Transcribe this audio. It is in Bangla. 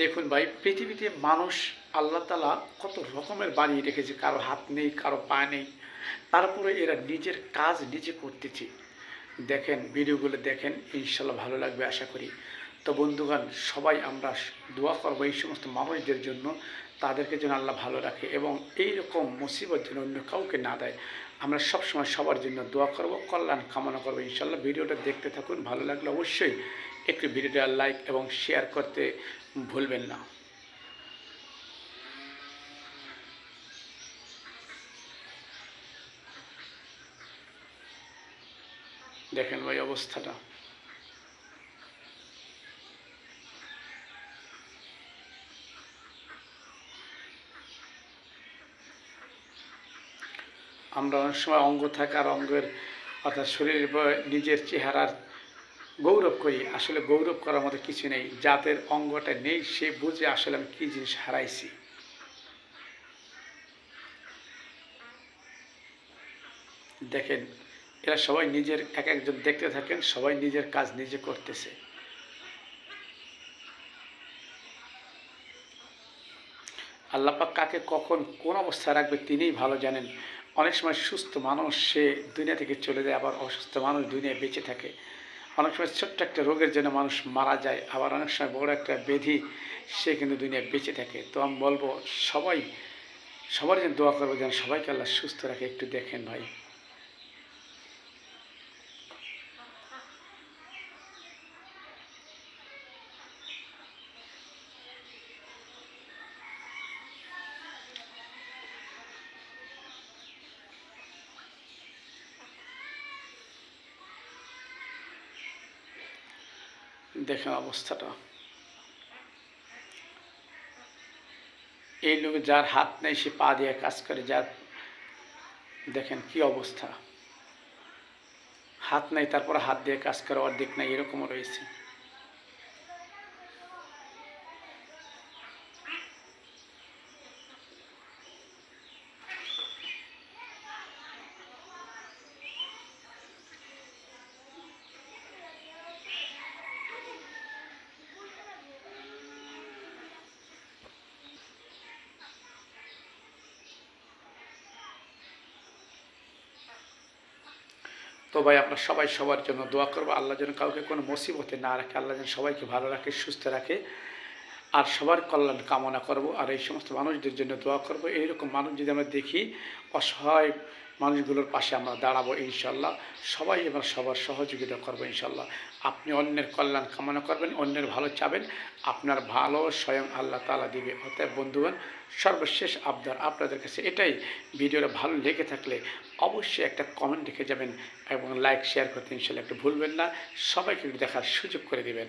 দেখুন ভাই, পৃথিবীতে মানুষ আল্লাহ তাআলা কত রকমের বানিয়ে রেখেছে। কারো হাত নেই, কারো পা নেই, তারপরে এরা নিজের কাজ নিজে করতেছে। দেখেন, ভিডিওগুলো দেখেন, ইনশাল্লাহ ভালো লাগবে আশা করি। তো বন্ধুগণ, সবাই আমরা দোয়া করবো এই সমস্ত মানুষদের জন্য, তাদেরকে যেন আল্লাহ ভালো রাখে এবং এই রকম মুসিবত যেন অন্য কাউকে না দেয়। আমরা সবসময় সবার জন্য দোয়া করব, কল্যাণ কামনা করবো ইনশাল্লাহ। ভিডিওটা দেখতে থাকুন, ভালো লাগলে অবশ্যই একটু ভিডিওটা লাইক এবং শেয়ার করতে ভুলবেন না। দেখেন ভাই অবস্থাটা। আমরা অনেক সময় অঙ্গ থাকার অঙ্গের অর্থাৎ শরীরের উপর নিজের চেহারার গৌরব করি। আসলে গৌরব করার মতো কিছু নেই। যাদের অঙ্গটা নেই সে বুঝে আসলে আমি কী জিনিস হারাইছি। দেখেন, এরা সবাই নিজের এক একজন দেখতে থাকেন, সবাই নিজের কাজ নিজে করতেছে। আল্লাহ পাক কাকে কখন কোন অবস্থায় রাখবে তিনিই ভালো জানেন। অনেক সময় সুস্থ মানুষ সে দুনিয়া থেকে চলে যায়, আবার অসুস্থ মানুষ দুনিয়ায় বেঁচে থাকে। অনেক সময় ছোট্ট একটা রোগের জন্য মানুষ মারা যায়, আবার অনেক সময় বড় একটা ব্যাধি সে কিন্তু দুনিয়ায় বেঁচে থাকে। তো আমি বলবো সবাই সবার জন্য দোয়া করবো যেন সবাইকে আল্লাহ সুস্থ রাখে। একটু দেখেন ভাই। দেখেন অবস্থাটা। এই লোক যার হাত নেই সে পা দিয়ে কাজ করে, যার দেখেন কি অবস্থা। হাত নেই তারপরে হাত দিয়ে কাজ করে, অর্ধেক নেই, এরকমও রয়েছে। তো ভাই, আমরা সবাই সবার জন্য দোয়া করবো, আল্লাহ যেন কাউকে কোনো মুসিবতে না রাখে, আল্লাহ যেন সবাইকে ভালো রাখে, সুস্থ রাখে। আর সবার কল্যাণ কামনা করব। আর এই সমস্ত মানুষদের জন্য দোয়া করব। এইরকম মানুষ যদি আমরা দেখি, অসহায় মানুষগুলোর পাশে আমরা দাঁড়াবো ইনশাল্লাহ। সবাই এবার সবার সহযোগিতা করবো ইনশাল্লাহ। আপনি অন্যের কল্যাণ কামনা করবেন, অন্যের ভালো চাবেন, আপনার ভালো স্বয়ং আল্লাহ তাআলা দিবে। অতএব বন্ধুগণ, সর্বশেষ আবদার আপনাদের কাছে এটাই, ভিডিওটা ভালো লেগে থাকলে অবশ্যই একটা কমেন্ট লিখে যাবেন এবং লাইক শেয়ার করতে ইনশাল্লাহ একটু ভুলবেন না। সবাইকে একটু দেখার সুযোগ করে দিবেন।